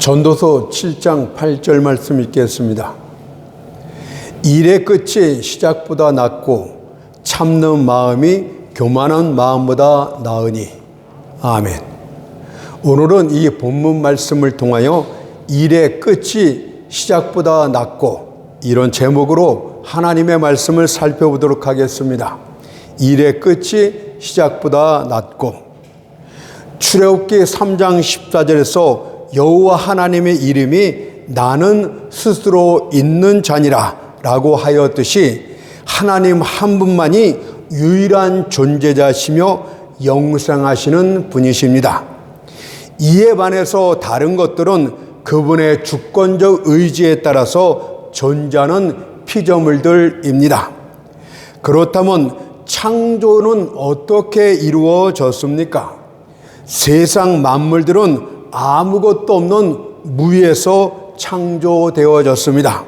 전도서 7장 8절 말씀 읽겠습니다. 일의 끝이 시작보다 낫고 참는 마음이 교만한 마음보다 나으니. 아멘. 오늘은 이 본문 말씀을 통하여 일의 끝이 시작보다 낫고, 이런 제목으로 하나님의 말씀을 살펴보도록 하겠습니다. 일의 끝이 시작보다 낫고. 출애굽기 3장 14절에서 여호와 하나님의 이름이 나는 스스로 있는 자니라 라고 하였듯이, 하나님 한 분만이 유일한 존재자시며 영생하시는 분이십니다. 이에 반해서 다른 것들은 그분의 주권적 의지에 따라서 존재하는 피조물들입니다. 그렇다면 창조는 어떻게 이루어졌습니까? 세상 만물들은 아무것도 없는 무에서 창조되어졌습니다.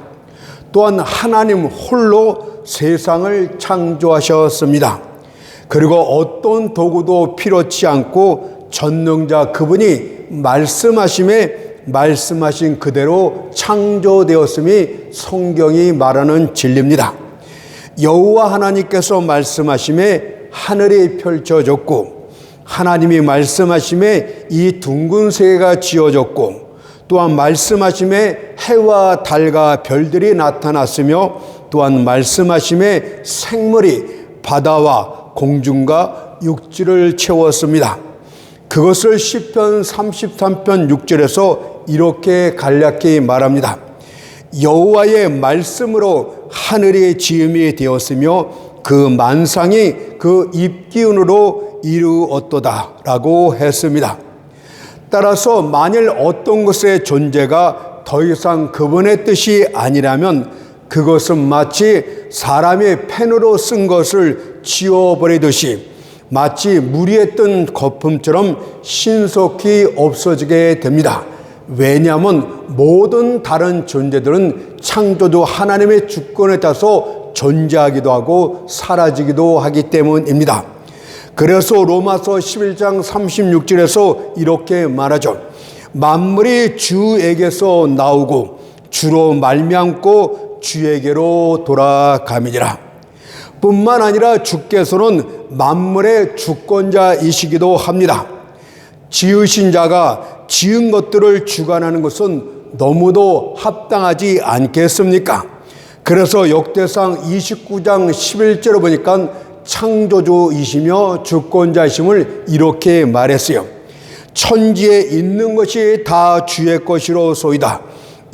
또한 하나님 홀로 세상을 창조하셨습니다. 그리고 어떤 도구도 필요치 않고 전능자 그분이 말씀하신 그대로 창조되었음이 성경이 말하는 진리입니다. 여호와 하나님께서 말씀하심에 하늘이 펼쳐졌고, 하나님이 말씀하심에 이 둥근 세계가 지어졌고, 또한 말씀하심에 해와 달과 별들이 나타났으며, 또한 말씀하심에 생물이 바다와 공중과 육지를 채웠습니다. 그것을 시편 33편 6절에서 이렇게 간략히 말합니다. 여호와의 말씀으로 하늘이 지음이 되었으며 그 만상이 그 입기운으로 이루었도다 라고 했습니다. 따라서 만일 어떤 것의 존재가 더 이상 그분의 뜻이 아니라면 그것은 마치 사람이 펜으로 쓴 것을 지워버리듯이 마치 물에 뜬 거품처럼 신속히 없어지게 됩니다. 왜냐하면 모든 다른 존재들은 창조주 하나님의 주권에 따라서 존재하기도 하고 사라지기도 하기 때문입니다. 그래서 로마서 11장 36절에서 이렇게 말하죠. 만물이 주에게서 나오고 주로 말미암고 주에게로 돌아감이니라. 뿐만 아니라 주께서는 만물의 주권자이시기도 합니다. 지으신 자가 지은 것들을 주관하는 것은 너무도 합당하지 않겠습니까? 그래서 역대상 29장 11절을 보니까 창조주이시며 주권자이심을 이렇게 말했어요. 천지에 있는 것이 다 주의 것이로소이다.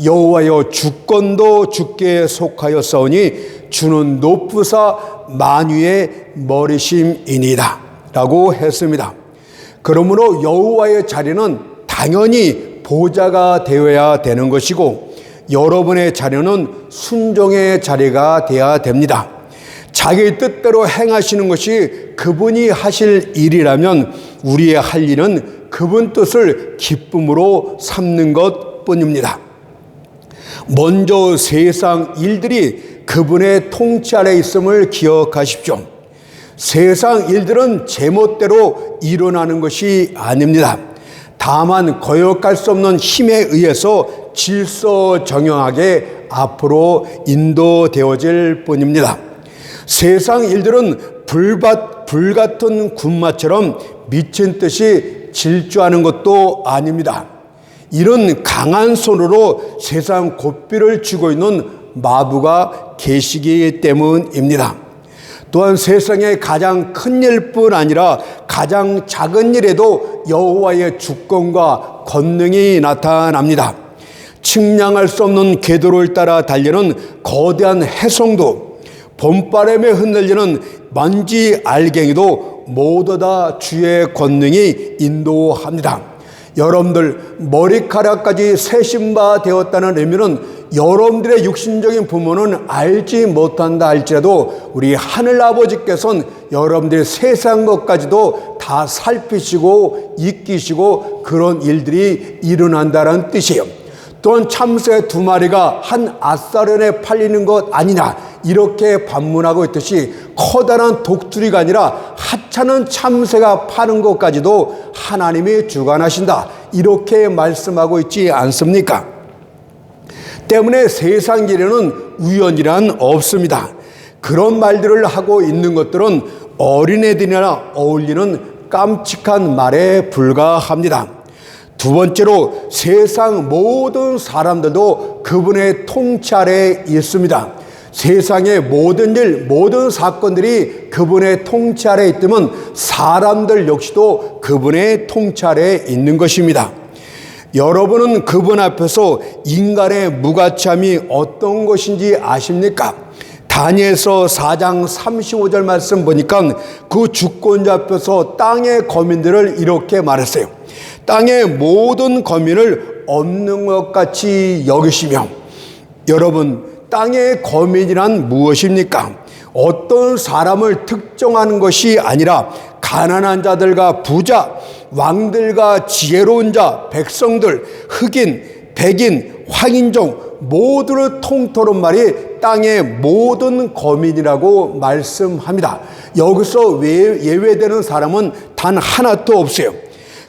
여호와여 주권도 주께 속하였사오니 주는 높으사 만유의 머리심이니이다 라고 했습니다. 그러므로 여호와의 자리는 당연히 보좌가 되어야 되는 것이고, 여러분의 자리는 순종의 자리가 되어야 됩니다. 자기 뜻대로 행하시는 것이 그분이 하실 일이라면 우리의 할 일은 그분 뜻을 기쁨으로 삼는 것뿐입니다. 먼저 세상 일들이 그분의 통치 아래 있음을 기억하십시오. 세상 일들은 제멋대로 일어나는 것이 아닙니다. 다만 거역할 수 없는 힘에 의해서 질서정연하게 앞으로 인도되어질 뿐입니다. 세상 일들은 불같은 군마처럼 미친 듯이 질주하는 것도 아닙니다. 이런 강한 손으로 세상 고삐를 쥐고 있는 마부가 계시기 때문입니다. 또한 세상의 가장 큰 일뿐 아니라 가장 작은 일에도 여호와의 주권과 권능이 나타납니다. 측량할 수 없는 궤도를 따라 달리는 거대한 해성도, 봄바람에 흔들리는 먼지 알갱이도 모두 다 주의 권능이 인도합니다. 여러분들 머리카락까지 세신 바 되었다는 의미는 여러분들의 육신적인 부모는 알지 못한다 할지라도 우리 하늘아버지께서는 여러분들의 세상 것까지도 다 살피시고 이끼시고 그런 일들이 일어난다는 뜻이에요. 또한 참새 2마리가 한 아사련에 팔리는 것 아니냐 이렇게 반문하고 있듯이 커다란 독수리가 아니라 하찮은 참새가 파는 것까지도 하나님이 주관하신다. 이렇게 말씀하고 있지 않습니까? 때문에 세상 일에는 우연이란 없습니다. 그런 말들을 하고 있는 것들은 어린애들이나 어울리는 깜찍한 말에 불과합니다. 두 번째로 세상 모든 사람들도 그분의 통치 아래에 있습니다. 세상의 모든 일, 모든 사건들이 그분의 통치 아래에 있다면 사람들 역시도 그분의 통치 아래에 있는 것입니다. 여러분은 그분 앞에서 인간의 무가치함이 어떤 것인지 아십니까? 다니엘서 4장 35절 말씀 보니까 그 주권자 앞에서 땅의 거민들을 이렇게 말했어요. 땅의 모든 거민을 없는 것 같이 여기시며. 여러분, 땅의 거민이란 무엇입니까? 어떤 사람을 특정하는 것이 아니라 가난한 자들과 부자, 왕들과 지혜로운 자, 백성들, 흑인, 백인, 황인종 모두를 통틀은 말이 땅의 모든 거민이라고 말씀합니다. 여기서 예외되는 사람은 단 하나도 없어요.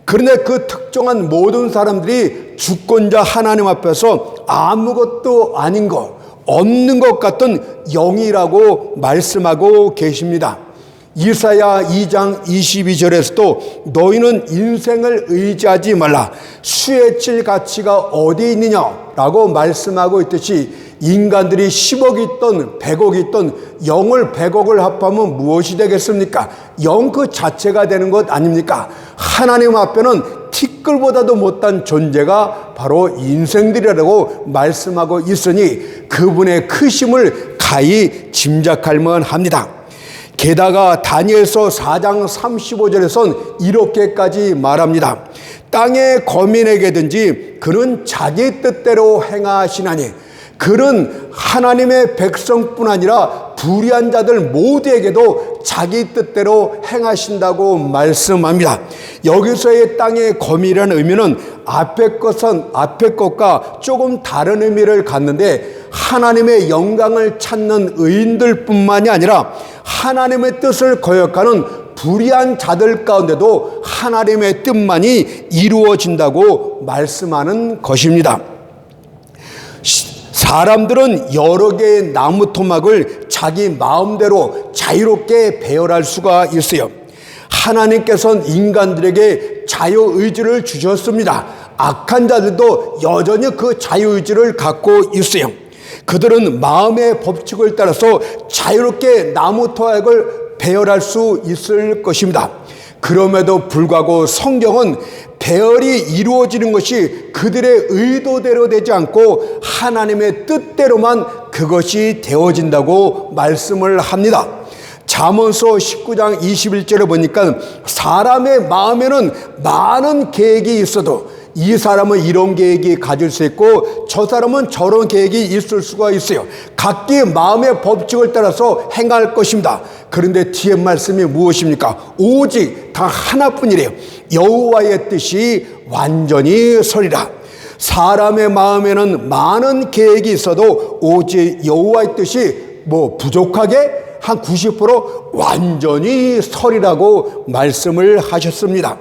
그런데 그 특정한 모든 사람들이 주권자 하나님 앞에서 아무것도 아닌 것, 없는 것 같은 영이라고 말씀하고 계십니다. 이사야 2장 22절에서도 너희는 인생을 의지하지 말라. 수에 칠 가치가 어디 있느냐라고 말씀하고 있듯이 인간들이 10억이 있던 100억이 있던 영을 100억을 합하면 무엇이 되겠습니까? 영 그 자체가 되는 것 아닙니까? 하나님 앞에는 티끌보다도 못한 존재가 바로 인생들이라고 말씀하고 있으니 그분의 크심을 가히 짐작할 만합니다. 게다가 다니엘서 4장 35절에선 이렇게까지 말합니다. 땅의 거민에게든지 그는 자기 뜻대로 행하시나니 그는 하나님의 백성뿐 아니라 불의한 자들 모두에게도 자기 뜻대로 행하신다고 말씀합니다. 여기서의 땅의 거민이라는 의미는 앞에 것과 조금 다른 의미를 갖는데 하나님의 영광을 찾는 의인들뿐만이 아니라 하나님의 뜻을 거역하는 불의한 자들 가운데도 하나님의 뜻만이 이루어진다고 말씀하는 것입니다. 사람들은 여러 개의 나무 토막을 자기 마음대로 자유롭게 배열할 수가 있어요. 하나님께서는 인간들에게 자유의지를 주셨습니다. 악한 자들도 여전히 그 자유의지를 갖고 있어요. 그들은 마음의 법칙을 따라서 자유롭게 나무 토막을 배열할 수 있을 것입니다. 그럼에도 불구하고 성경은 배열이 이루어지는 것이 그들의 의도대로 되지 않고 하나님의 뜻대로만 그것이 되어진다고 말씀을 합니다. 잠언서 19장 21절에 보니까 사람의 마음에는 많은 계획이 있어도 이 사람은 이런 계획이 가질 수 있고 저 사람은 저런 계획이 있을 수가 있어요. 각기 마음의 법칙을 따라서 행할 것입니다. 그런데 뒤에 말씀이 무엇입니까? 오직 다 하나뿐이래요. 여호와의 뜻이 완전히 서리라. 사람의 마음에는 많은 계획이 있어도 오직 여호와의 뜻이 부족하게 한 90% 완전히 서리라고 말씀을 하셨습니다.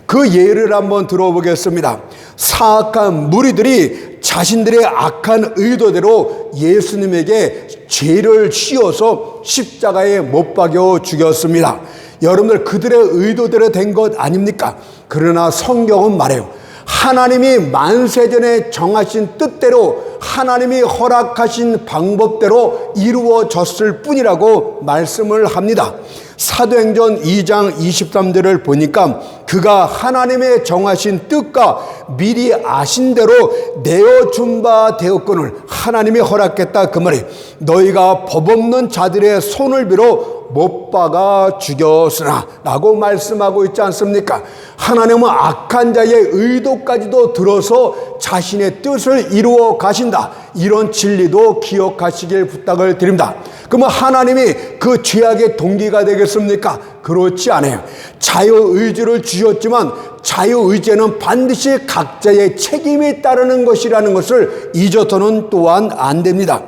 그 예를 한번 들어보겠습니다. 사악한 무리들이 자신들의 악한 의도대로 예수님에게 죄를 씌워서 십자가에 못 박여 죽였습니다. 여러분들 그들의 의도대로 된 것 아닙니까? 그러나 성경은 말해요. 하나님이 만세전에 정하신 뜻대로 하나님이 허락하신 방법대로 이루어졌을 뿐이라고 말씀을 합니다. 사도행전 2장 23절을 보니까 그가 하나님의 정하신 뜻과 미리 아신 대로 내어준 바 되었거늘 하나님이 허락했다 그 말이 너희가 법 없는 자들의 손을 빌어 못 박아 죽였으나 라고 말씀하고 있지 않습니까? 하나님은 악한 자의 의도까지도 들어서 자신의 뜻을 이루어 가신다. 이런 진리도 기억하시길 부탁을 드립니다. 그러면 하나님이 그 죄악의 동기가 되겠습니까? 그렇지 않아요. 자유의지를 주셨지만 자유의지에는 반드시 각자의 책임이 따르는 것이라는 것을 잊어서는 또한 안 됩니다.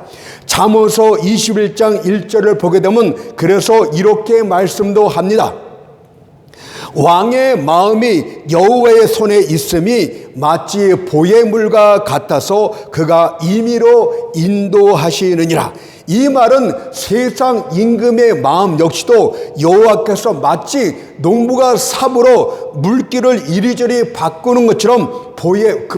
잠언서 21장 1절을 보게 되면 그래서 이렇게 말씀도 합니다. 왕의 마음이 여호와의 손에 있음이 마치 보의 물과 같아서 그가 임의로 인도하시느니라. 이 말은 세상 임금의 마음 역시도 여호와께서 마치 농부가 삽으로 물길을 이리저리 바꾸는 것처럼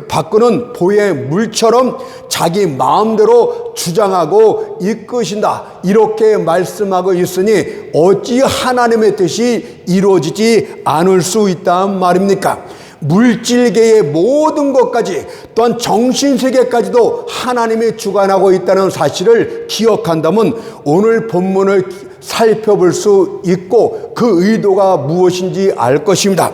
바꾸는 보의 물처럼 자기 마음대로 주장하고 이끄신다, 이렇게 말씀하고 있으니 어찌 하나님의 뜻이 이루어지지 않을 수 있단 말입니까? 물질계의 모든 것까지, 또한 정신세계까지도 하나님이 주관하고 있다는 사실을 기억한다면 오늘 본문을 살펴볼 수 있고 그 의도가 무엇인지 알 것입니다.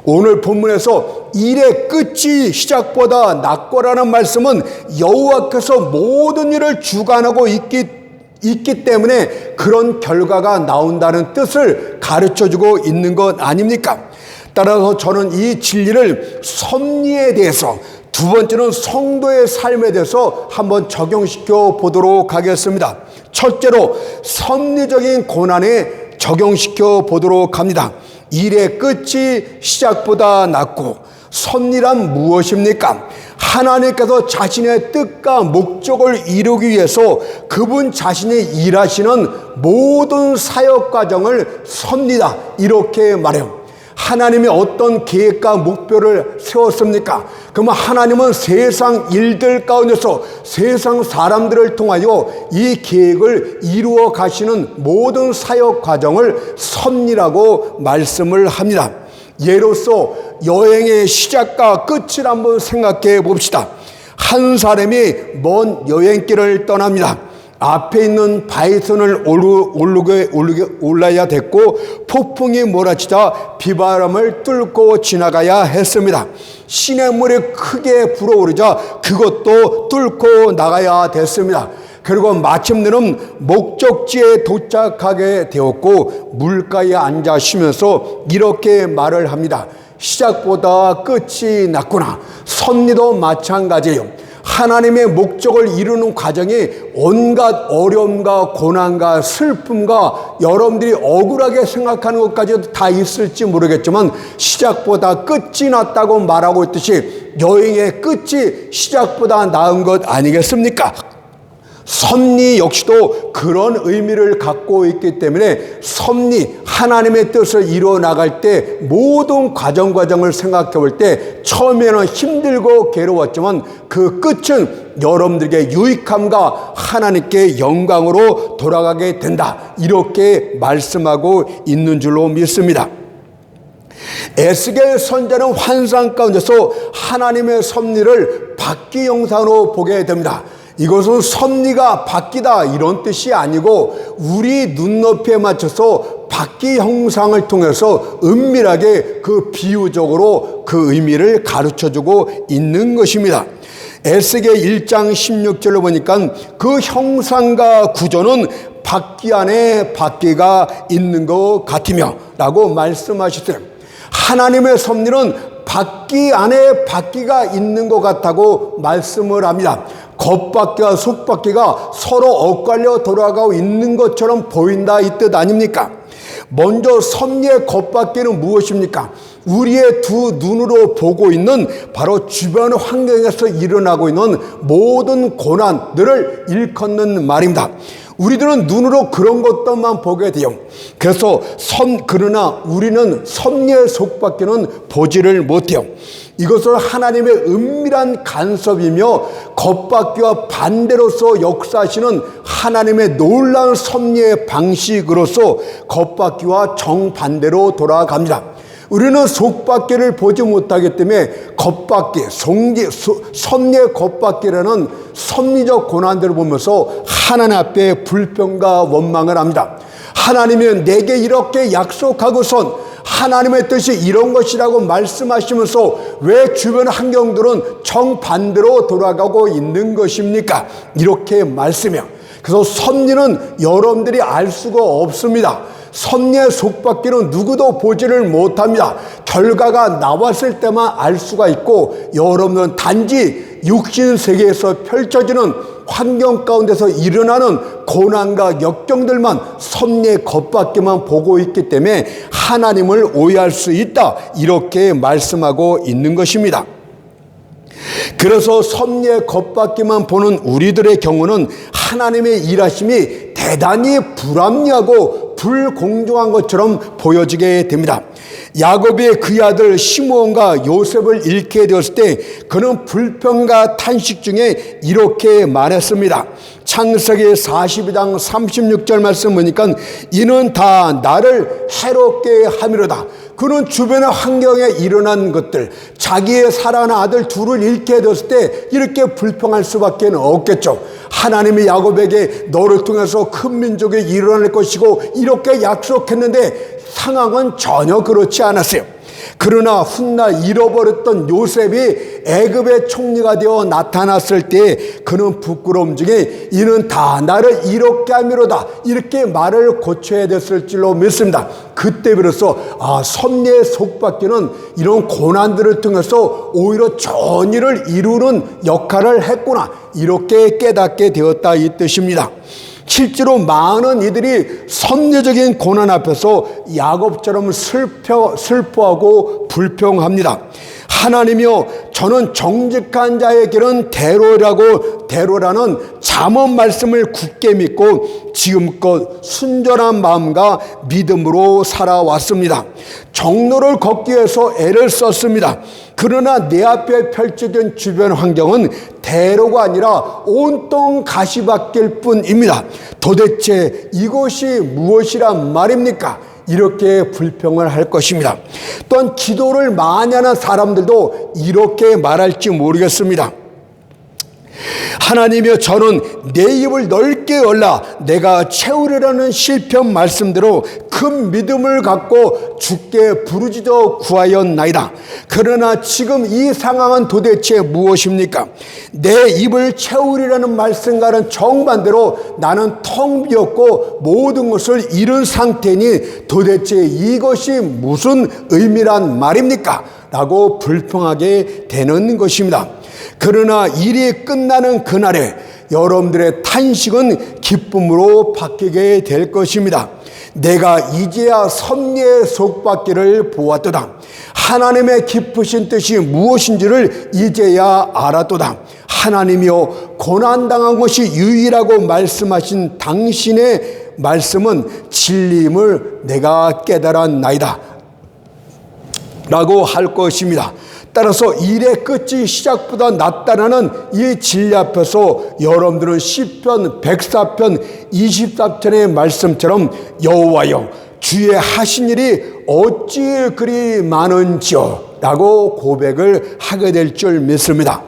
오늘 본문에서 일의 끝이 시작보다 낫고라는 말씀은 여호와께서 모든 일을 주관하고 있기 때문에 그런 결과가 나온다는 뜻을 가르쳐주고 있는 것 아닙니까? 따라서 저는 이 진리를 섭리에 대해서, 두 번째는 성도의 삶에 대해서 한번 적용시켜 보도록 하겠습니다. 첫째로 섭리적인 고난에 적용시켜 보도록 합니다. 일의 끝이 시작보다 낫고, 섭리란 무엇입니까? 하나님께서 자신의 뜻과 목적을 이루기 위해서 그분 자신이 일하시는 모든 사역 과정을 섭리다, 이렇게 말해요. 하나님이 어떤 계획과 목표를 세웠습니까? 그러면 하나님은 세상 일들 가운데서 세상 사람들을 통하여 이 계획을 이루어 가시는 모든 사역 과정을 섭리라고 말씀을 합니다. 예로서 여행의 시작과 끝을 한번 생각해 봅시다. 한 사람이 먼 여행길을 떠납니다. 앞에 있는 바위선을 올라야 됐고 폭풍이 몰아치자 비바람을 뚫고 지나가야 했습니다. 시냇물이 크게 불어오르자 그것도 뚫고 나가야 됐습니다. 그리고 마침내는 목적지에 도착하게 되었고 물가에 앉아 쉬면서 이렇게 말을 합니다. 시작보다 끝이 낫구나. 섭리도 마찬가지예요. 하나님의 목적을 이루는 과정이 온갖 어려움과 고난과 슬픔과 여러분들이 억울하게 생각하는 것까지도 다 있을지 모르겠지만 시작보다 끝이 낫다고 말하고 있듯이 여행의 끝이 시작보다 나은 것 아니겠습니까? 섭리 역시도 그런 의미를 갖고 있기 때문에 섭리, 하나님의 뜻을 이루어 나갈 때 모든 과정을 생각해 볼 때 처음에는 힘들고 괴로웠지만 그 끝은 여러분들에게 유익함과 하나님께 영광으로 돌아가게 된다, 이렇게 말씀하고 있는 줄로 믿습니다. 에스겔 선지자는 환상 가운데서 하나님의 섭리를 바퀴 형상으로 보게 됩니다. 이것은 섭리가 바뀌다 이런 뜻이 아니고 우리 눈높이에 맞춰서 바퀴 형상을 통해서 은밀하게 그 비유적으로 그 의미를 가르쳐주고 있는 것입니다. 에스겔 1장 16절로 보니까 그 형상과 구조는 바퀴 안에 바퀴가 있는 것 같으며 라고 말씀하셨어요. 하나님의 섭리는 바퀴 안에 바퀴가 있는 것 같다고 말씀을 합니다. 겉바퀴와 속바퀴가 서로 엇갈려 돌아가고 있는 것처럼 보인다, 이 뜻 아닙니까? 먼저 섭리의 겉바퀴는 무엇입니까? 우리의 두 눈으로 보고 있는 바로 주변 환경에서 일어나고 있는 모든 고난들을 일컫는 말입니다. 우리들은 눈으로 그런 것들만 보게 돼요. 그래서 그러나 우리는 섭리의 속바퀴는 보지를 못해요. 이것을 하나님의 은밀한 간섭이며 겉바퀴와 반대로서 역사하시는 하나님의 놀라운 섭리의 방식으로서 겉바퀴와 정반대로 돌아갑니다. 우리는 속바퀴를 보지 못하기 때문에 겉바퀴, 섭리의 겉바퀴라는 섭리적 고난들을 보면서 하나님 앞에 불평과 원망을 합니다. 하나님은 내게 이렇게 약속하고선 하나님의 뜻이 이런 것이라고 말씀하시면서 왜 주변 환경들은 정반대로 돌아가고 있는 것입니까? 이렇게 말씀해요. 그래서 섭리는 여러분들이 알 수가 없습니다. 섭리의 속바퀴는 누구도 보지를 못합니다. 결과가 나왔을 때만 알 수가 있고 여러분은 단지 육신 세계에서 펼쳐지는 환경 가운데서 일어나는 고난과 역경들만 섭리의 겉밖에만 보고 있기 때문에 하나님을 오해할 수 있다, 이렇게 말씀하고 있는 것입니다. 그래서 섭리의 겉밖에만 보는 우리들의 경우는 하나님의 일하심이 대단히 불합리하고 불공정한 것처럼 보여지게 됩니다. 야곱이 그의 아들 시므온과 요셉을 잃게 되었을 때 그는 불평과 탄식 중에 이렇게 말했습니다. 창세기 42장 36절 말씀 보니까 이는 다 나를 해롭게 함이로다. 그는 주변의 환경에 일어난 것들, 자기의 사랑하는 아들 둘을 잃게 되었을 때 이렇게 불평할 수밖에 없겠죠. 하나님이 야곱에게 너를 통해서 큰 민족이 일어날 것이고 이렇게 약속했는데 상황은 전혀 그렇지 않았어요. 그러나 훗날 잃어버렸던 요셉이 애굽의 총리가 되어 나타났을 때 그는 부끄러움 중에 이는 다 나를 이롭게 함이로다, 이렇게 말을 고쳐야 됐을 줄로 믿습니다. 그때 비로소 섭리의 속박기는 이런 고난들을 통해서 오히려 좋은 일을 이루는 역할을 했구나, 이렇게 깨닫게 되었다, 이 뜻입니다. 실제로 많은 이들이 섭리적인 고난 앞에서 야곱처럼 슬퍼하고 불평합니다. 하나님이여, 저는 정직한 자의 길은 대로라는 잠언 말씀을 굳게 믿고 지금껏 순전한 마음과 믿음으로 살아왔습니다. 정로를 걷기 위해서 애를 썼습니다. 그러나 내 앞에 펼쳐진 주변 환경은 대로가 아니라 온통 가시밭길 뿐입니다. 도대체 이것이 무엇이란 말입니까? 이렇게 불평을 할 것입니다. 또한 기도를 많이 하는 사람들도 이렇게 말할지 모르겠습니다. 하나님이여, 저는 내 입을 넓게 열라 내가 채우리라는 시편 말씀대로 큰 믿음을 갖고 주께 부르짖어 구하였나이다. 그러나 지금 이 상황은 도대체 무엇입니까? 내 입을 채우리라는 말씀과는 정반대로 나는 텅 비었고 모든 것을 잃은 상태니 도대체 이것이 무슨 의미란 말입니까? 라고 불평하게 되는 것입니다. 그러나 일이 끝나는 그날에 여러분들의 탄식은 기쁨으로 바뀌게 될 것입니다. 내가 이제야 섭리의 속박기를 보았도다. 하나님의 깊으신 뜻이 무엇인지를 이제야 알았도다. 하나님이여, 고난당한 것이 유일하고 말씀하신 당신의 말씀은 진리임을 내가 깨달았나이다 라고 할 것입니다. 따라서 일의 끝이 시작보다 낫다라는 이 진리 앞에서 여러분들은 시편 104편 24편의 말씀처럼 여호와여, 주의 하신 일이 어찌 그리 많은지요 라고 고백을 하게 될 줄 믿습니다.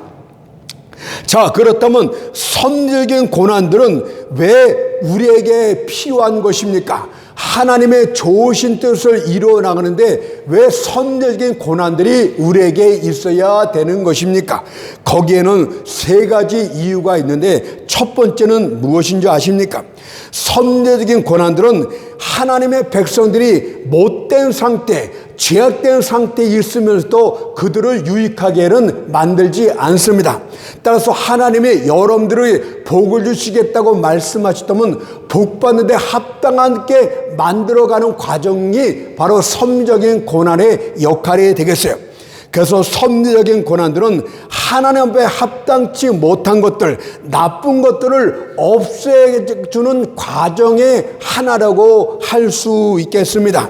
자, 그렇다면 섭리적인 고난들은 왜 우리에게 필요한 것입니까? 하나님의 좋으신 뜻을 이루어나가는데 왜 섭리적인 고난들이 우리에게 있어야 되는 것입니까? 거기에는 세 가지 이유가 있는데 첫 번째는 무엇인지 아십니까? 섭리적인 고난들은 하나님의 백성들이 못된 상태, 죄악된 상태에 있으면서도 그들을 유익하게는 만들지 않습니다. 따라서 하나님이 여러분들의 복을 주시겠다고 말씀하셨다면 복 받는 데 합당하게 만들어가는 과정이 바로 섭리적인 고난의 역할이 되겠어요. 그래서 섭리적인 고난들은 하나님 앞에 합당치 못한 것들, 나쁜 것들을 없애주는 과정의 하나라고 할 수 있겠습니다.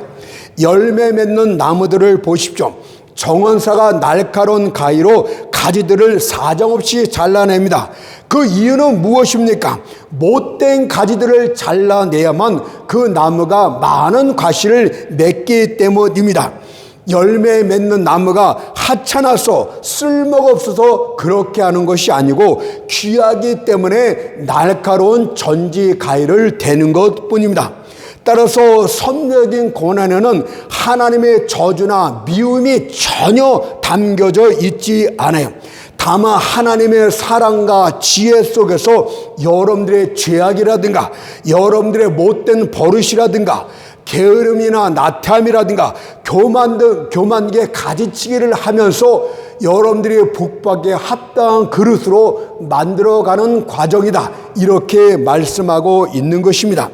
열매 맺는 나무들을 보십시오. 정원사가 날카로운 가위로 가지들을 사정없이 잘라냅니다. 그 이유는 무엇입니까? 못된 가지들을 잘라내야만 그 나무가 많은 과실을 맺기 때문입니다. 열매 맺는 나무가 하찮아서 쓸모가 없어서 그렇게 하는 것이 아니고 귀하기 때문에 날카로운 전지 가위를 대는 것뿐입니다. 따라서 섭리적인 고난에는 하나님의 저주나 미움이 전혀 담겨져 있지 않아요. 다만 하나님의 사랑과 지혜 속에서 여러분들의 죄악이라든가 여러분들의 못된 버릇이라든가 게으름이나 나태함이라든가 교만게 가지치기를 하면서 여러분들이 복받기에 합당한 그릇으로 만들어가는 과정이다. 이렇게 말씀하고 있는 것입니다.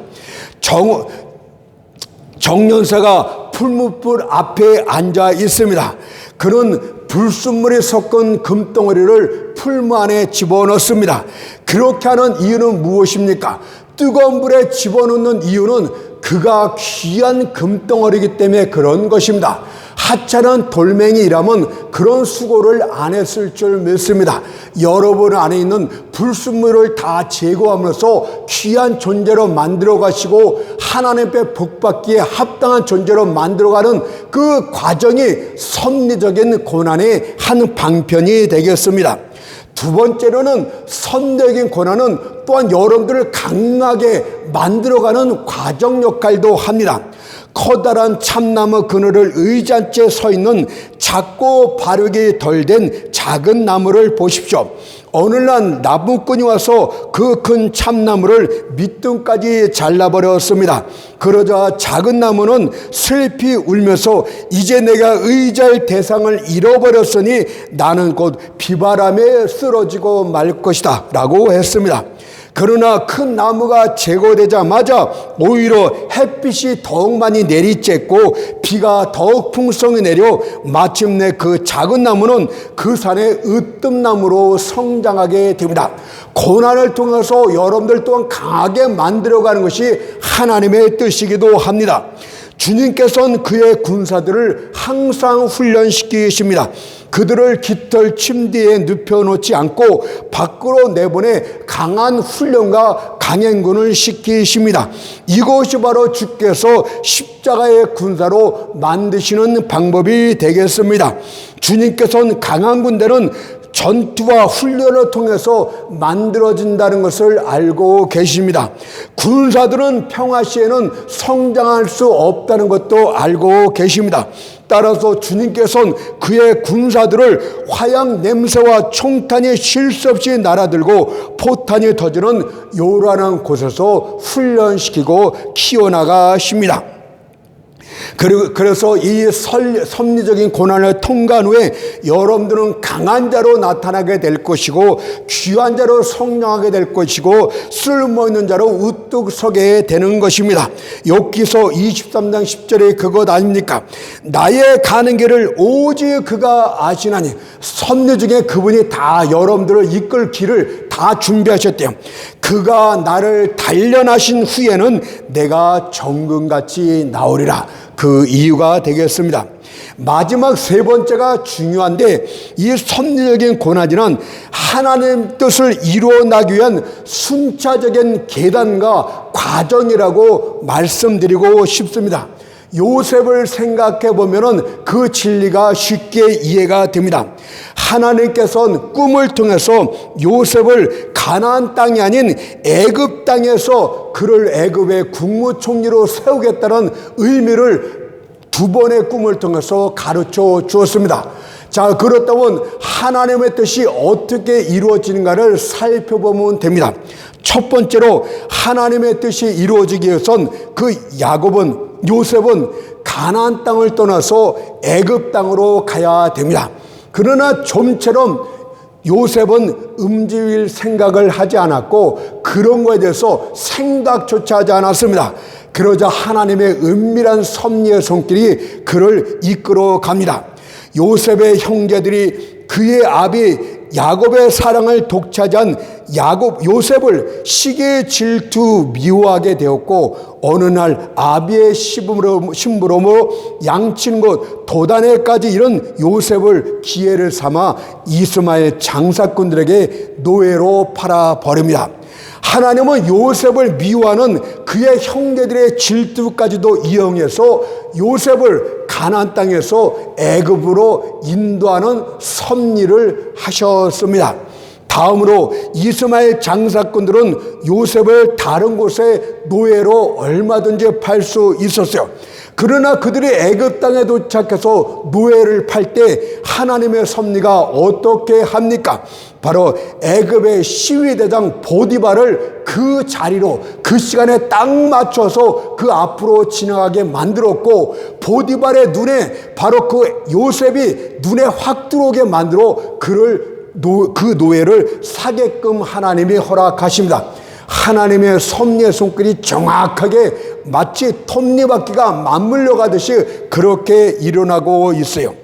정년사가 풀무불 앞에 앉아 있습니다. 그는 불순물이 섞은 금덩어리를 풀무 안에 집어넣습니다. 그렇게 하는 이유는 무엇입니까? 뜨거운 불에 집어넣는 이유는 그가 귀한 금덩어리이기 때문에 그런 것입니다. 하찮은 돌멩이라면 그런 수고를 안 했을 줄 믿습니다. 여러분 안에 있는 불순물을 다 제거함으로써 귀한 존재로 만들어 가시고 하나님께 복받기에 합당한 존재로 만들어가는 그 과정이 섭리적인 고난의 한 방편이 되겠습니다. 두 번째로는 섭리적인 고난은 또한 여러분들을 강하게 만들어가는 과정 역할도 합니다. 커다란 참나무 그늘을 의자한 채 서 있는 작고 바르게 덜 된 작은 나무를 보십시오. 어느 날 나무꾼이 와서 그 큰 참나무를 밑둥까지 잘라버렸습니다. 그러자 작은 나무는 슬피 울면서 이제 내가 의지할 대상을 잃어버렸으니 나는 곧 비바람에 쓰러지고 말 것이다 라고 했습니다. 그러나 큰 나무가 제거되자마자 오히려 햇빛이 더욱 많이 내리쬐고 비가 더욱 풍성히 내려 마침내 그 작은 나무는 그 산의 으뜸나무로 성장하게 됩니다. 고난을 통해서 여러분들 또한 강하게 만들어가는 것이 하나님의 뜻이기도 합니다. 주님께서는 그의 군사들을 항상 훈련시키십니다. 그들을 깃털 침대에 눕혀놓지 않고 밖으로 내보내 강한 훈련과 강행군을 시키십니다. 이것이 바로 주께서 십자가의 군사로 만드시는 방법이 되겠습니다. 주님께서는 강한 군대는 전투와 훈련을 통해서 만들어진다는 것을 알고 계십니다. 군사들은 평화 시에는 성장할 수 없다는 것도 알고 계십니다. 따라서 주님께서는 그의 군사들을 화약 냄새와 총탄이 쉴 수 없이 날아들고 포탄이 터지는 요란한 곳에서 훈련시키고 키워나가십니다. 그래서 이 섭리적인 고난을 통과한 후에 여러분들은 강한 자로 나타나게 될 것이고 귀한 자로 성장하게 될 것이고 쓸모있는 자로 우뚝 서게 되는 것입니다. 욥기서 23장 10절에 그것 아닙니까? 나의 가는 길을 오직 그가 아시나니. 섭리 중에 그분이 다 여러분들을 이끌 길을 다 준비하셨대요. 그가 나를 단련하신 후에는 내가 정금같이 나오리라. 그 이유가 되겠습니다. 마지막 세 번째가 중요한데, 이 섭리적인 고난이란 하나님 뜻을 이루어나기 위한 순차적인 계단과 과정이라고 말씀드리고 싶습니다. 요셉을 생각해 보면은 그 진리가 쉽게 이해가 됩니다. 하나님께서는 꿈을 통해서 요셉을 가나안 땅이 아닌 애굽 땅에서 그를 애굽의 국무총리로 세우겠다는 의미를 두 번의 꿈을 통해서 가르쳐 주었습니다. 자, 그렇다면 하나님의 뜻이 어떻게 이루어지는가를 살펴보면 됩니다. 첫 번째로 하나님의 뜻이 이루어지기 위해선 요셉은 가나안 땅을 떠나서 애굽 땅으로 가야 됩니다. 그러나 좀처럼 요셉은 움직일 생각을 하지 않았고 그런 것에 대해서 생각조차 하지 않았습니다. 그러자 하나님의 은밀한 섭리의 손길이 그를 이끌어 갑니다. 요셉의 형제들이 그의 아비 야곱의 사랑을 독차지한 요셉을 시기의 질투 미워하게 되었고, 어느 날 아비의 심부름으로 양친 곳 도단에까지 이른 요셉을 기회를 삼아 이스마엘 장사꾼들에게 노예로 팔아버립니다. 하나님은 요셉을 미워하는 그의 형제들의 질투까지도 이용해서 요셉을 가나안 땅에서 애굽으로 인도하는 섭리를 하셨습니다. 다음으로 이스마엘 장사꾼들은 요셉을 다른 곳에 노예로 얼마든지 팔 수 있었어요. 그러나 그들이 애굽 땅에 도착해서 노예를 팔 때 하나님의 섭리가 어떻게 합니까? 바로 애굽의 시위대장 보디발을 그 자리로 그 시간에 딱 맞춰서 그 앞으로 지나가게 만들었고, 보디발의 눈에 바로 그 요셉이 눈에 확 들어오게 만들어 그 노예를 사게끔 하나님이 허락하십니다. 하나님의 섭리의 손길이 정확하게 마치 톱니바퀴가 맞물려 가듯이 그렇게 일어나고 있어요.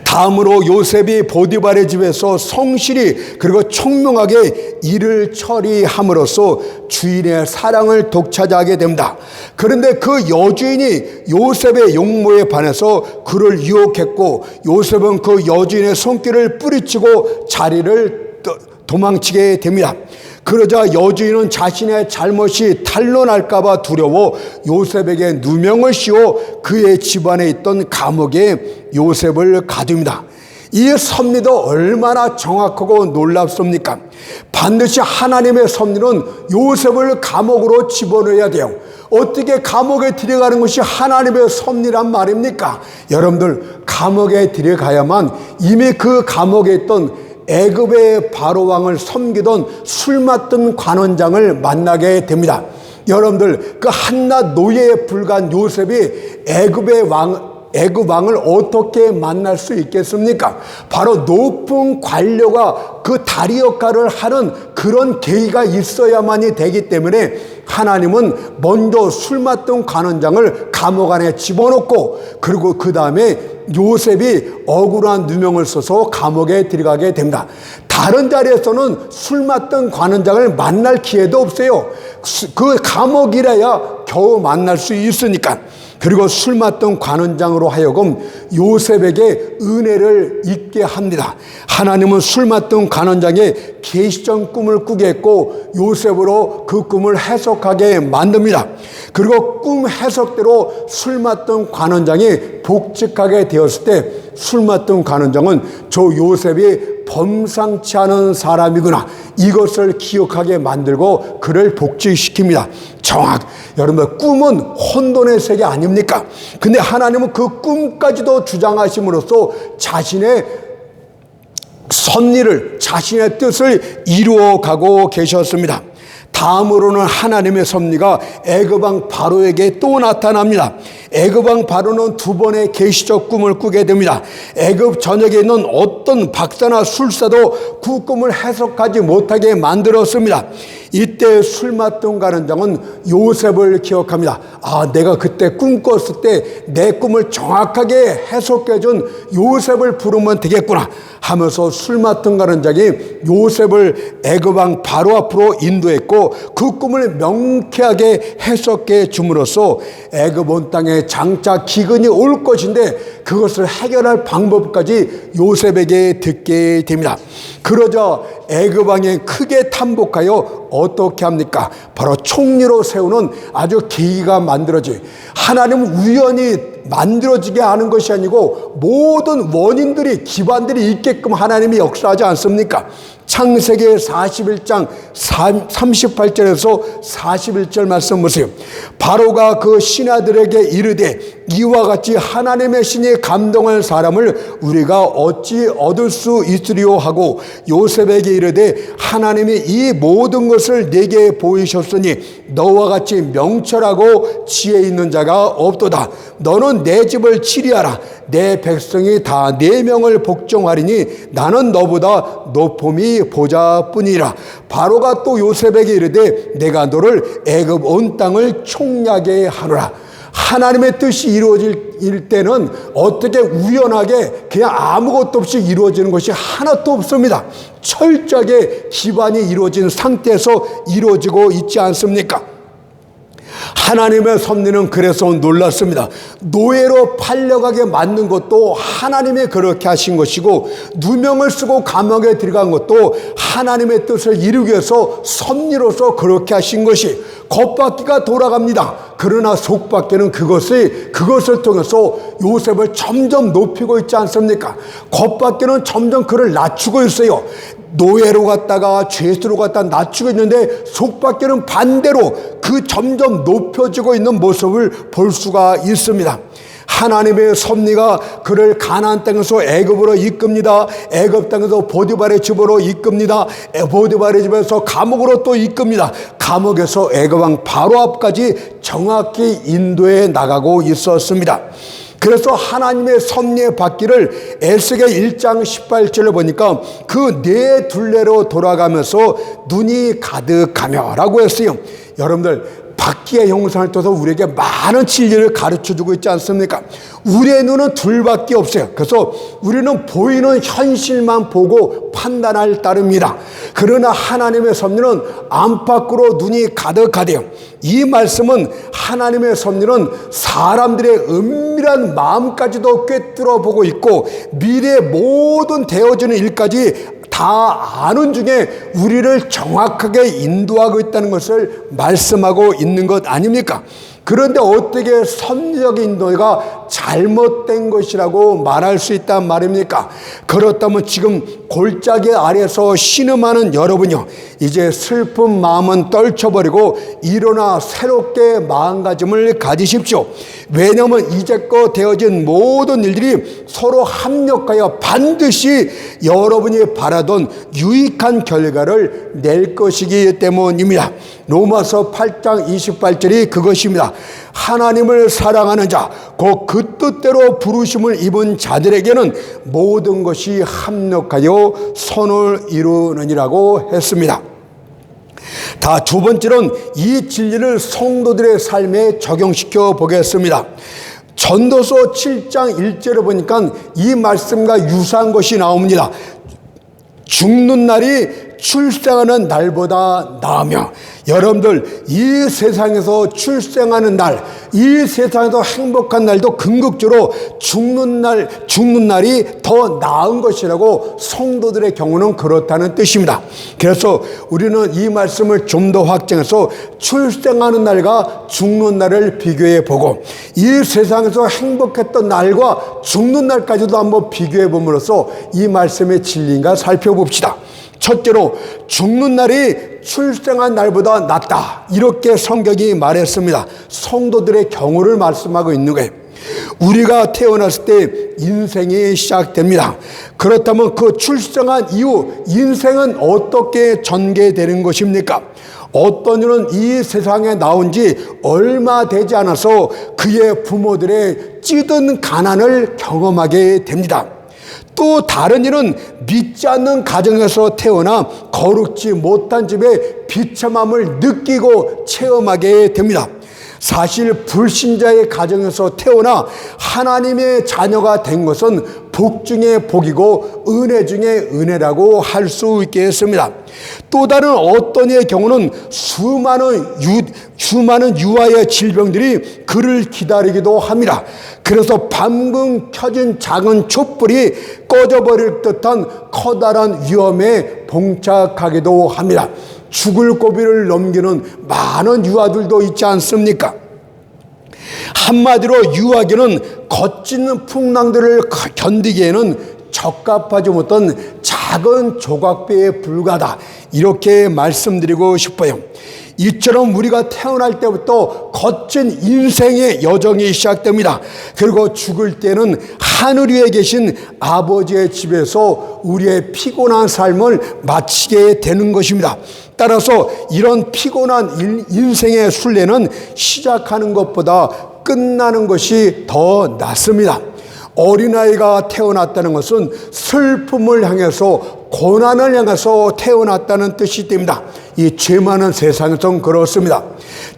다음으로 요셉이 보디발의 집에서 성실히 그리고 총명하게 일을 처리함으로써 주인의 사랑을 독차지하게 됩니다. 그런데 그 여주인이 요셉의 용모에 반해서 그를 유혹했고, 요셉은 그 여주인의 손길을 뿌리치고 자리를 도망치게 됩니다. 그러자 여주인은 자신의 잘못이 탄로날까 봐 두려워 요셉에게 누명을 씌워 그의 집안에 있던 감옥에 요셉을 가둡니다. 이 섭리도 얼마나 정확하고 놀랍습니까? 반드시 하나님의 섭리는 요셉을 감옥으로 집어넣어야 돼요. 어떻게 감옥에 들어가는 것이 하나님의 섭리란 말입니까? 여러분들, 감옥에 들어가야만 이미 그 감옥에 있던 애굽의 바로왕을 섬기던 술 맡던 관원장을 만나게 됩니다. 여러분들, 그 한낱 노예에 불과한 요셉이 애굽 왕을 어떻게 만날 수 있겠습니까? 바로 높은 관료가 그 다리 역할을 하는 그런 계기가 있어야만이 되기 때문에 하나님은 먼저 술 맡던 관원장을 감옥 안에 집어넣고, 그리고 그 다음에 요셉이 억울한 누명을 써서 감옥에 들어가게 됩니다. 다른 자리에서는 술 맡던 관원장을 만날 기회도 없어요. 그 감옥이라야 겨우 만날 수 있으니까. 그리고 술 맡던 관원장으로 하여금 요셉에게 은혜를 잊게 합니다. 하나님은 술 맡던 관원장의 계시적 꿈을 꾸게 했고, 요셉으로 그 꿈을 해석하게 만듭니다. 그리고 꿈 해석대로 술 맡던 관원장이 복직하게 되었을 때 술 맡던 관원장은 저 요셉이 범상치 않은 사람이구나, 이것을 기억하게 만들고 그를 복직시킵니다. 여러분, 꿈은 혼돈의 세계 아닙니까? 근데 하나님은 그 꿈까지도 주장하심으로써 자신의 섭리를, 자신의 뜻을 이루어가고 계셨습니다. 다음으로는 하나님의 섭리가 애굽왕 바로에게 또 나타납니다. 애굽왕 바로는 두 번의 계시적 꿈을 꾸게 됩니다. 애굽 전역에 있는 어떤 박사나 술사도 그 꿈을 해석하지 못하게 만들었습니다. 이때 술 맡던 관원장은 요셉을 기억합니다. 내가 그때 꿈 꿨을 때 내 꿈을 정확하게 해석해준 요셉을 부르면 되겠구나 하면서 술 맡은 관원장이 요셉을 애굽왕 바로 앞으로 인도했고, 그 꿈을 명쾌하게 해석해 줌으로써 애굽 온 땅에 장차 기근이 올 것인데 그것을 해결할 방법까지 요셉에게 듣게 됩니다. 그러자 애굽 왕이 크게 탐복하여 어떻게 합니까? 바로 총리로 세우는 아주 계기가 만들어지. 하나님은 우연히 만들어지게 하는 것이 아니고 모든 원인들이, 기반들이 있게끔 하나님이 역사하지 않습니까? 창세기 41장 38절에서 41절 말씀 보세요. 바로가 그 신하들에게 이르되 이와 같이 하나님의 신이 감동할 사람을 우리가 어찌 얻을 수 있으리요 하고 요셉에게 이르되 하나님이 이 모든 것을 내게 보이셨으니 너와 같이 명철하고 지혜 있는 자가 없도다. 너는 내 집을 치리하라. 내 백성이 다 내 명을 복종하리니 나는 너보다 높음이 보좌뿐이라. 바로가 또 요셉에게 이르되 내가 너를 애굽 온 땅을 총리하게 하노라. 하나님의 뜻이 이루어질 때는 어떻게 우연하게 그냥 아무것도 없이 이루어지는 것이 하나도 없습니다. 철저하게 기반이 이루어진 상태에서 이루어지고 있지 않습니까? 하나님의 섭리는 그래서 놀랐습니다. 노예로 팔려가게 만든 것도 하나님이 그렇게 하신 것이고, 누명을 쓰고 감옥에 들어간 것도 하나님의 뜻을 이루기 위해서 섭리로서 그렇게 하신 것이, 겉바퀴가 돌아갑니다. 그러나 속바퀴는 그것을 통해서 요셉을 점점 높이고 있지 않습니까? 겉바퀴는 점점 그를 낮추고 있어요. 노예로 갔다가 죄수로 갔다 낮추고 있는데 속바퀴는 반대로 그 점점 높여지고 있는 모습을 볼 수가 있습니다. 하나님의 섭리가 그를 가나안 땅에서 애굽으로 이끕니다. 애굽 땅에서 보디발의 집으로 이끕니다. 보디발의 집에서 감옥으로 또 이끕니다. 감옥에서 애굽 왕 바로 앞까지 정확히 인도해 나가고 있었습니다. 그래서 하나님의 섭리의 받기를 에스겔 1장 18절을 보니까 그 네 둘레로 돌아가면서 눈이 가득하며 라고 했어요. 여러분들, 바퀴의 형상을 떠서 우리에게 많은 진리를 가르쳐주고 있지 않습니까? 우리의 눈은 둘밖에 없어요. 그래서 우리는 보이는 현실만 보고 판단할 따름이다. 그러나 하나님의 섭리는 안팎으로 눈이 가득하대요. 이 말씀은 하나님의 섭리는 사람들의 은밀한 마음까지도 꿰뚫어 보고 있고 미래의 모든 되어지는 일까지 다 아는 중에 우리를 정확하게 인도하고 있다는 것을 말씀하고 있는 것 아닙니까? 그런데 어떻게 섭리적인 인도가 잘못된 것이라고 말할 수 있단 말입니까? 그렇다면 지금 골짜기 아래서 신음하는 여러분요, 이제 슬픈 마음은 떨쳐버리고 일어나 새롭게 마음가짐을 가지십시오. 왜냐하면 이제껏 되어진 모든 일들이 서로 합력하여 반드시 여러분이 바라던 유익한 결과를 낼 것이기 때문입니다. 로마서 8장 28절이 그것입니다. 하나님을 사랑하는 자, 곧 그 뜻대로 부르심을 입은 자들에게는 모든 것이 합력하여 선을 이루느니라고 했습니다. 두 번째는 이 진리를 성도들의 삶에 적용시켜 보겠습니다. 전도서 7장 1절을 보니까 이 말씀과 유사한 것이 나옵니다. 죽는 날이 출생하는 날보다 나으며, 여러분들, 이 세상에서 출생하는 날, 이 세상에서 행복한 날도 궁극적으로 죽는 날이 더 나은 것이라고 성도들의 경우는 그렇다는 뜻입니다. 그래서 우리는 이 말씀을 좀 더 확장해서 출생하는 날과 죽는 날을 비교해 보고 이 세상에서 행복했던 날과 죽는 날까지도 한번 비교해 봄으로써 이 말씀의 진리인가 살펴봅시다. 첫째로, 죽는 날이 출생한 날보다 낫다, 이렇게 성경이 말했습니다. 성도들의 경우를 말씀하고 있는 거예요. 우리가 태어났을 때 인생이 시작됩니다. 그렇다면 그 출생한 이후 인생은 어떻게 전개되는 것입니까? 어떤 이는 이 세상에 나온 지 얼마 되지 않아서 그의 부모들의 찌든 가난을 경험하게 됩니다. 또 다른 이는 믿지 않는 가정에서 태어나 거룩지 못한 집의 비참함을 느끼고 체험하게 됩니다. 사실 불신자의 가정에서 태어나 하나님의 자녀가 된 것은 복 중에 복이고 은혜 중에 은혜라고 할 수 있겠습니다. 또 다른 어떤 이의 경우는 수많은 유아의 질병들이 그를 기다리기도 합니다. 그래서 방금 켜진 작은 촛불이 꺼져버릴 듯한 커다란 위험에 봉착하기도 합니다. 죽을 고비를 넘기는 많은 유아들도 있지 않습니까? 한마디로 유아기는 거친 풍랑들을 견디기에는 적합하지 못한 작은 조각배에 불과하다, 이렇게 말씀드리고 싶어요. 이처럼 우리가 태어날 때부터 거친 인생의 여정이 시작됩니다. 그리고 죽을 때는 하늘 위에 계신 아버지의 집에서 우리의 피곤한 삶을 마치게 되는 것입니다. 따라서 이런 피곤한 인생의 순례는 시작하는 것보다 끝나는 것이 더 낫습니다. 어린아이가 태어났다는 것은 슬픔을 향해서, 고난을 향해서 태어났다는 뜻이 됩니다. 이 죄 많은 세상에선 그렇습니다.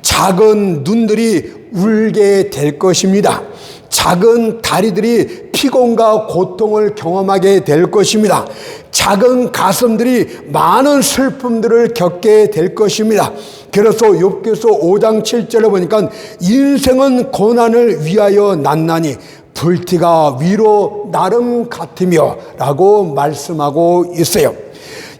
작은 눈들이 울게 될 것입니다. 작은 다리들이 피곤과 고통을 경험하게 될 것입니다. 작은 가슴들이 많은 슬픔들을 겪게 될 것입니다. 그래서 욥기서 5장 7절에 보니까 인생은 고난을 위하여 났나니 불티가 위로 나름 같으며 라고 말씀하고 있어요.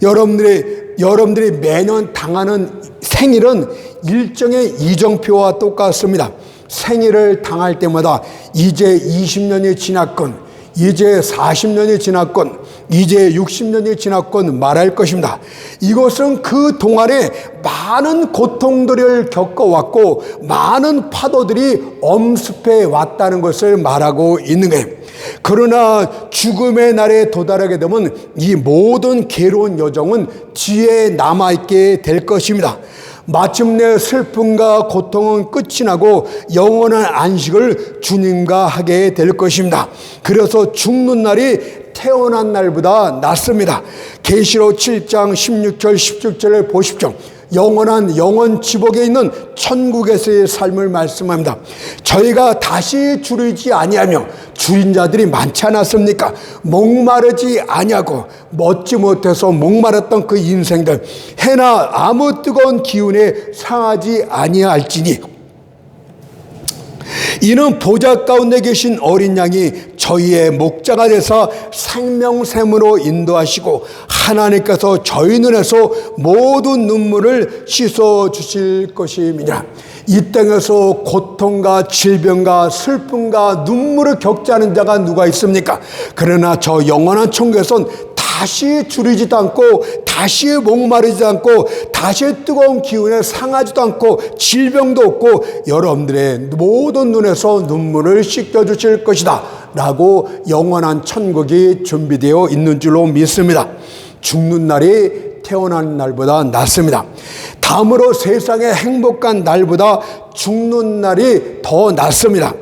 여러분들이 매년 당하는 생일은 일정의 이정표와 똑같습니다. 생일을 당할 때마다 이제 20년이 지났건, 이제 40년이 지났건, 이제 60년이 지났건 말할 것입니다. 이것은 그 동안에 많은 고통들을 겪어왔고 많은 파도들이 엄습해 왔다는 것을 말하고 있는 거예요. 그러나 죽음의 날에 도달하게 되면 이 모든 괴로운 여정은 뒤에 남아있게 될 것입니다. 마침내 슬픔과 고통은 끝이 나고 영원한 안식을 주님과 하게 될 것입니다. 그래서 죽는 날이 태어난 날보다 낫습니다. 계시록 7장 16절 17절을 보십시오. 영원한 영원 지복에 있는 천국에서의 삶을 말씀합니다. 저희가 다시 줄이지 아니하며 줄인 자들이 많지 않았습니까? 목마르지 아니하고 먹지 못해서 목마랐던 그 인생들, 해나 아무 뜨거운 기운에 상하지 아니할지니 이는 보좌 가운데 계신 어린 양이 저희의 목자가 되사 생명샘으로 인도하시고 하나님께서 저희 눈에서 모든 눈물을 씻어 주실 것입니다. 이 땅에서 고통과 질병과 슬픔과 눈물을 겪지 않은 자가 누가 있습니까? 그러나 저 영원한 천국에선 다시 줄이지도 않고 다시 목마르지도 않고 다시 뜨거운 기운에 상하지도 않고 질병도 없고 여러분들의 모든 눈에서 눈물을 씻겨주실 것이다 라고 영원한 천국이 준비되어 있는 줄로 믿습니다. 죽는 날이 태어난 날보다 낫습니다. 다음으로 세상의 행복한 날보다 죽는 날이 더 낫습니다.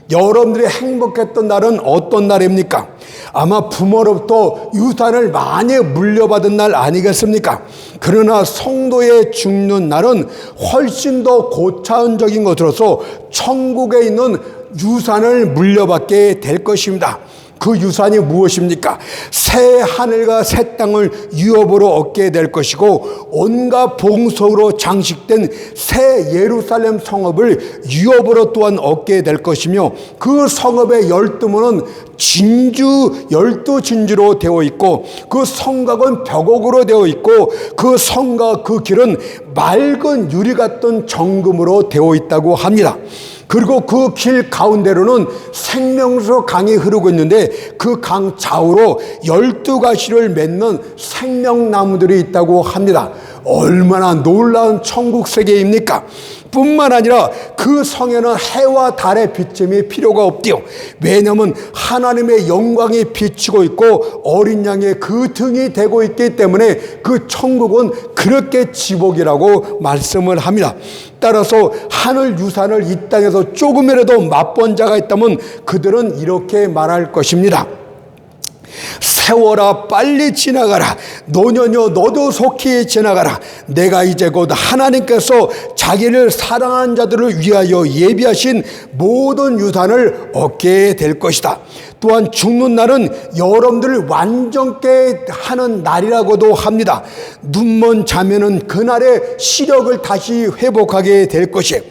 여러분들이 행복했던 날은 어떤 날입니까? 아마 부모로부터 유산을 많이 물려받은 날 아니겠습니까? 그러나 성도의 죽는 날은 훨씬 더 고차원적인 것으로서 천국에 있는 유산을 물려받게 될 것입니다. 그 유산이 무엇입니까? 새 하늘과 새 땅을 유업으로 얻게 될 것이고 온갖 봉석으로 장식된 새 예루살렘 성읍을 유업으로 또한 얻게 될 것이며 그 성읍의 12문은 진주 12진주로 되어 있고 그 성곽은 벽옥으로 되어 있고 그 성과 그 길은 맑은 유리 같은 정금으로 되어 있다고 합니다. 그리고 그 길 가운데로는 생명수 강이 흐르고 있는데 그 강 좌우로 12가지를 맺는 생명나무들이 있다고 합니다. 얼마나 놀라운 천국 세계입니까? 뿐만 아니라 그 성에는 해와 달의 비침이 필요가 없디요. 왜냐하면 하나님의 영광이 비치고 있고 어린 양의 그 등이 되고 있기 때문에 그 천국은 그렇게 지복이라고 말씀을 합니다. 따라서 하늘 유산을 이 땅에서 조금이라도 맛본 자가 있다면 그들은 이렇게 말할 것입니다. 세월아 빨리 지나가라. 노년여 너도 속히 지나가라. 내가 이제 곧 하나님께서 자기를 사랑하는 자들을 위하여 예비하신 모든 유산을 얻게 될 것이다. 또한 죽는 날은 여러분들을 완전케 하는 날이라고도 합니다. 눈먼 자면은 그날의 시력을 다시 회복하게 될 것이에요.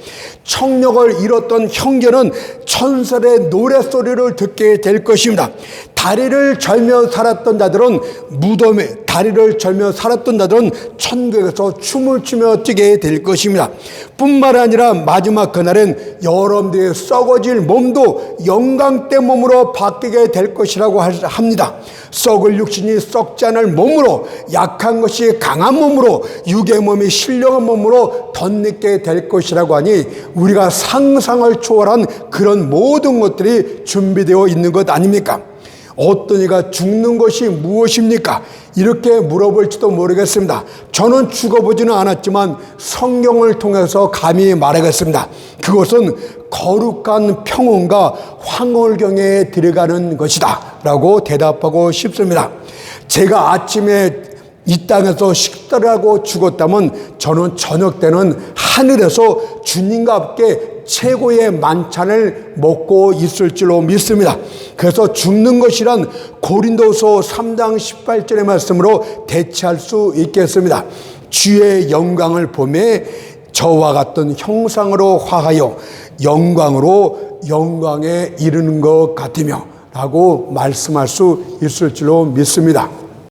청력을 잃었던 형제는 천사의 노랫소리를 듣게 될 것입니다. 다리를 절며 살았던 자들은 무덤에 다리를 절며 살았던 자들은 천국에서 춤을 추며 뛰게 될 것입니다. 뿐만 아니라 마지막 그날엔 여러분들의 썩어질 몸도 영광된 몸으로 바뀌게 될 것이라고 합니다. 썩을 육신이 썩지 않을 몸으로, 약한 것이 강한 몸으로, 육의 몸이 신령한 몸으로 덧입게 될 것이라고 하니 우리가 상상을 초월한 그런 모든 것들이 준비되어 있는 것 아닙니까? 어떤 이가 죽는 것이 무엇입니까? 이렇게 물어볼지도 모르겠습니다. 저는 죽어보지는 않았지만 성경을 통해서 감히 말하겠습니다. 그것은 거룩한 평온과 황홀경에 들어가는 것이다 라고 대답하고 싶습니다. 제가 아침에 이 땅에서 식사를 하고 죽었다면 저는 저녁 때는 하늘에서 주님과 함께 최고의 만찬을 먹고 있을 줄로 믿습니다. 그래서 죽는 것이란 고린도서 3장 18절의 말씀으로 대체할 수 있겠습니다. 주의 영광을 보매 저와 같은 형상으로 화하여 영광으로 영광에 이르는 것 같으며 라고 말씀할 수 있을 줄로 믿습니다.